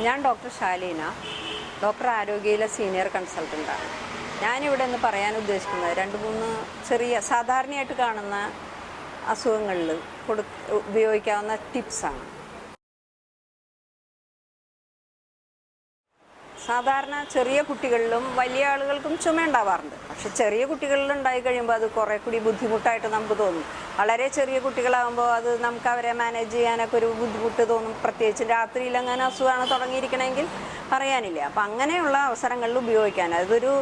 ഞാൻ doctor ഷാലീന, doctor ആരോഗ്യയിലെ senior കൺസൾട്ടൻ്റാണ്. ഞാനിവിടെ നിന്ന് പറയാൻ ഉദ്ദേശിക്കുന്നത് 2-3 ചെറിയ സാധാരണയായിട്ട് കാണുന്ന അസുഖങ്ങളിൽ ഉപയോഗിക്കാവുന്ന ടിപ്സാണ്. സാധാരണ ചെറിയ കുട്ടികളിലും വലിയ ആളുകൾക്കും ചുമ ഉണ്ടാവാറുണ്ട്. പക്ഷെ ചെറിയ കുട്ടികളിൽ ഉണ്ടായി കഴിയുമ്പോൾ അത് കുറേ കൂടി ബുദ്ധിമുട്ടായിട്ട് നമുക്ക് തോന്നും. വളരെ ചെറിയ കുട്ടികളാകുമ്പോൾ അത് നമുക്ക് അവരെ മാനേജ് ചെയ്യാനൊക്കെ ഒരു ബുദ്ധിമുട്ട് തോന്നും. പ്രത്യേകിച്ച് രാത്രിയിൽ അങ്ങനെ അസുഖമാണ് തുടങ്ങിയിരിക്കണമെങ്കിൽ പറയാനില്ല. അപ്പം അങ്ങനെയുള്ള അവസരങ്ങളിൽ ഉപയോഗിക്കാൻ അതൊരു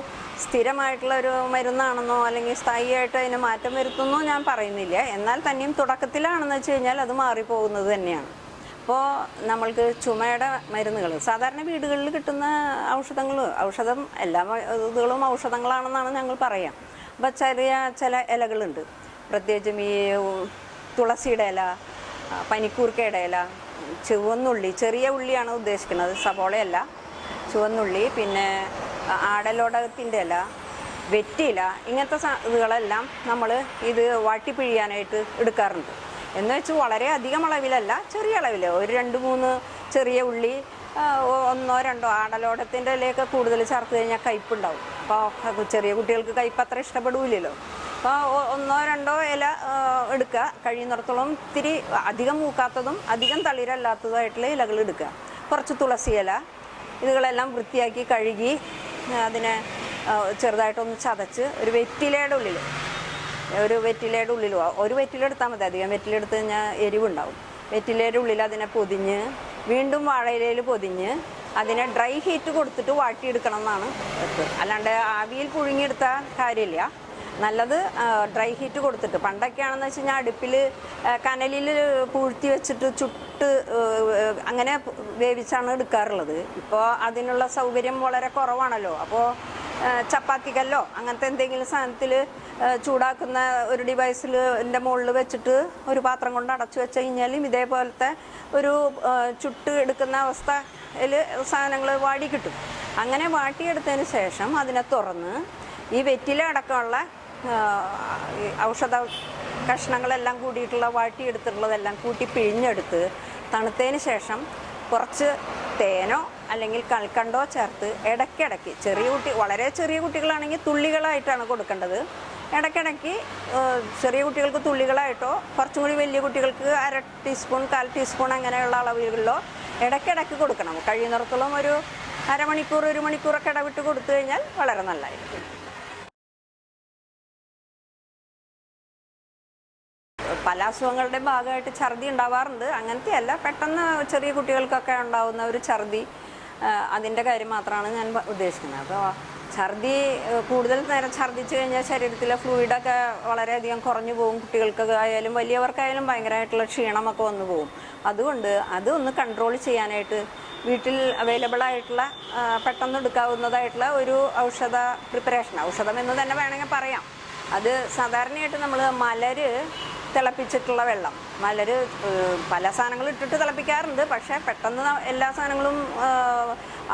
സ്ഥിരമായിട്ടുള്ള ഒരു മരുന്നാണെന്നോ അല്ലെങ്കിൽ സ്ഥായിയായിട്ട് അതിന് മാറ്റം വരുത്തുന്നോ ഞാൻ പറയുന്നില്ല. എന്നാൽ തന്നെയും തുടക്കത്തിലാണെന്ന് വെച്ച് കഴിഞ്ഞാൽ അത് മാറിപ്പോകുന്നത് തന്നെയാണ്. അപ്പോൾ നമ്മൾക്ക് ചുമയുടെ മരുന്നുകൾ സാധാരണ വീടുകളിൽ കിട്ടുന്ന ഔഷധം എല്ലാ ഇതുകളും ഔഷധങ്ങളാണെന്നാണ് ഞങ്ങൾ പറയാം. അപ്പോൾ ചില ഇലകളുണ്ട്, പ്രത്യേകിച്ചും ഈ തുളസിയുടെ ഇല, പനിക്കൂർക്കയുടെ ഇല, ചുവന്നുള്ളി, ചെറിയ ഉള്ളിയാണ് ഉദ്ദേശിക്കുന്നത്, സവോളയല്ല, ചുവന്നുള്ളി, പിന്നെ ആടലോടകത്തിൻ്റെ ഇല, വെറ്റില, ഇങ്ങനത്തെ ഇതുകളെല്ലാം നമ്മൾ ഇത് വാട്ടിപ്പിഴിയാനായിട്ട് എടുക്കാറുണ്ട്. എന്ന് വെച്ച് വളരെ അധികം അളവിലല്ല, ചെറിയ അളവിൽ ഒരു 2-3 ചെറിയ ഉള്ളി, 1-2 ആടലോടത്തിൻ്റെ ഇലയൊക്കെ കൂടുതൽ ചേർത്ത് കഴിഞ്ഞാൽ കയ്പുണ്ടാവും. അപ്പോൾ ചെറിയ കുട്ടികൾക്ക് കയ്പ് അത്ര ഇഷ്ടപ്പെടില്ലല്ലോ. അപ്പോൾ 1-2 ഇല എടുക്കുക, കഴിയുന്നിടത്തോളം ഇത്തിരി അധികം മൂക്കാത്തതും അധികം തളിരല്ലാത്തതുമായിട്ടുള്ള ഇലകൾ എടുക്കുക. കുറച്ച് തുളസി ഇല, ഇതുകളെല്ലാം വൃത്തിയാക്കി കഴുകി അതിനെ ചെറുതായിട്ടൊന്ന് ചതച്ച് ഒരു വെറ്റിലയുടെ ഉള്ളിൽ ഒരു വെറ്റില എടുത്താൽ മതി. അധികം വെറ്റില എടുത്ത് കഴിഞ്ഞാൽ എരിവുണ്ടാവും. വെറ്റിലയുടെ ഉള്ളിൽ അതിനെ പൊതിഞ്ഞ് വീണ്ടും വാഴയിലയിൽ പൊതിഞ്ഞ് അതിനെ ഡ്രൈ ഹീറ്റ് കൊടുത്തിട്ട് വാട്ടിയെടുക്കണം എന്നാണ് വെപ്പ്. അല്ലാണ്ട് ആവിയിൽ പുഴുങ്ങിയെടുത്ത കാര്യമില്ല. നല്ലത് ഡ്രൈ ഹീറ്റ് കൊടുത്തിട്ട്. പണ്ടൊക്കെയാണെന്ന് വെച്ച് കഴിഞ്ഞാൽ അടുപ്പിൽ കനലിൽ പൂഴ്ത്തി വെച്ചിട്ട് ചുട്ട് അങ്ങനെ വേവിച്ചാണ് എടുക്കാറുള്ളത്. ഇപ്പോൾ അതിനുള്ള സൗകര്യം വളരെ കുറവാണല്ലോ. അപ്പോൾ ചപ്പാത്തിക്കല്ലോ അങ്ങനത്തെ എന്തെങ്കിലും സാധനത്തിൽ ചൂടാക്കുന്ന ഒരു ഡിവൈസിൽ എൻ്റെ മുകളിൽ വെച്ചിട്ട് ഒരു പാത്രം കൊണ്ട് അടച്ചു വെച്ച് കഴിഞ്ഞാലും ഇതേപോലത്തെ ഒരു ചുട്ട് എടുക്കുന്ന അവസ്ഥയിൽ സാധനങ്ങൾ വാടി കിട്ടും. അങ്ങനെ വാട്ടിയെടുത്തതിന് ശേഷം അതിനെ തുറന്ന് ഈ വെറ്റില അടക്കമുള്ള ഔഷധ കഷ്ണങ്ങളെല്ലാം കൂടിയിട്ടുള്ള വാട്ടിയെടുത്തിട്ടുള്ളതെല്ലാം കൂട്ടി പിഴിഞ്ഞെടുത്ത് തണുത്തതിന് ശേഷം കുറച്ച് തേനോ അല്ലെങ്കിൽ കൽക്കണ്ടോ ചേർത്ത് ഇടയ്ക്കിടയ്ക്ക് വളരെ ചെറിയ കുട്ടികളാണെങ്കിൽ തുള്ളികളായിട്ടാണ് കൊടുക്കേണ്ടത്. ഇടയ്ക്കിടയ്ക്ക് ചെറിയ കുട്ടികൾക്ക് തുള്ളികളായിട്ടോ കുറച്ചും കൂടി വലിയ കുട്ടികൾക്ക് 1/2 ടീസ്പൂൺ 1/4 ടീസ്പൂൺ അങ്ങനെയുള്ള അളവുകളിലോ ഇടയ്ക്കിടയ്ക്ക് കൊടുക്കണം. കഴിയുന്നിടത്തോളം ഒരു അരമണിക്കൂർ 1 മണിക്കൂറൊക്കെ ഇടവിട്ട് കൊടുത്തു കഴിഞ്ഞാൽ വളരെ നല്ലതായിരിക്കും. പല അസുഖങ്ങളുടെ ഭാഗമായിട്ട് ഛർദി ഉണ്ടാവാറുണ്ട്. അങ്ങനത്തെ അല്ല, പെട്ടെന്ന് ചെറിയ കുട്ടികൾക്കൊക്കെ ഉണ്ടാകുന്ന ഒരു ഛർദി, അതിൻ്റെ കാര്യം മാത്രമാണ് ഞാൻ ഉദ്ദേശിക്കുന്നത്. അപ്പോൾ ഛർദി കൂടുതൽ നേരം ഛർദിച്ച് കഴിഞ്ഞാൽ ശരീരത്തിലെ ഫ്ലൂയിഡൊക്കെ വളരെയധികം കുറഞ്ഞു പോകും. കുട്ടികൾക്കൊക്കെ ആയാലും വലിയവർക്കായാലും ഭയങ്കരമായിട്ടുള്ള ക്ഷീണമൊക്കെ വന്നു പോകും. അതുകൊണ്ട് അതൊന്ന് കൺട്രോൾ ചെയ്യാനായിട്ട് വീട്ടിൽ അവൈലബിൾ ആയിട്ടുള്ള പെട്ടെന്ന് എടുക്കാവുന്നതായിട്ടുള്ള ഒരു ഔഷധം എന്ന് തന്നെ വേണമെങ്കിൽ പറയാം. അത് സാധാരണയായിട്ട് നമ്മൾ മലര് തിളപ്പിച്ചിട്ടുള്ള വെള്ളം, പല സാധനങ്ങളും ഇട്ടിട്ട് തിളപ്പിക്കാറുണ്ട്. പക്ഷേ പെട്ടെന്ന് എല്ലാ സാധനങ്ങളും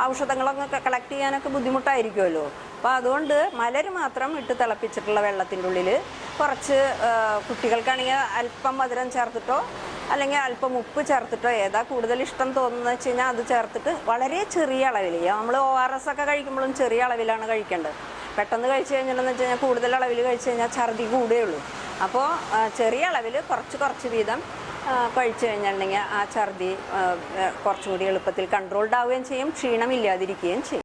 ഔഷധങ്ങളൊക്കെ കളക്ട് ചെയ്യാനൊക്കെ ബുദ്ധിമുട്ടായിരിക്കുമല്ലോ. അപ്പോൾ അതുകൊണ്ട് മലര് മാത്രം ഇട്ട് തിളപ്പിച്ചിട്ടുള്ള വെള്ളത്തിൻ്റെ ഉള്ളിൽ കുറച്ച് കുട്ടികൾക്കാണെങ്കിൽ അല്പം മധുരം ചേർത്തിട്ടോ അല്ലെങ്കിൽ അല്പം ഉപ്പ് ചേർത്തിട്ടോ ഏതാ കൂടുതൽ ഇഷ്ടം തോന്നുന്നത് വെച്ച് കഴിഞ്ഞാൽ അത് ചേർത്തിട്ട് വളരെ ചെറിയ അളവിൽ, നമ്മൾ ORS ഒക്കെ കഴിക്കുമ്പോഴും ചെറിയ അളവിലാണ് കഴിക്കേണ്ടത്. പെട്ടെന്ന് കഴിച്ചു കഴിഞ്ഞിട്ടുണ്ടെന്ന് വെച്ച് കഴിഞ്ഞാൽ കൂടുതൽ അളവിൽ കഴിച്ചു കഴിഞ്ഞാൽ ഛർദി കൂടുകയുള്ളൂ. അപ്പോൾ ചെറിയ അളവിൽ കുറച്ച് വീതം കഴിച്ചു കഴിഞ്ഞിട്ടുണ്ടെങ്കിൽ ആ ഛർദി കുറച്ചുകൂടി എളുപ്പത്തിൽ കൺട്രോൾഡ് ആവുകയും ചെയ്യും, ക്ഷീണമില്ലാതിരിക്കുകയും ചെയ്യും.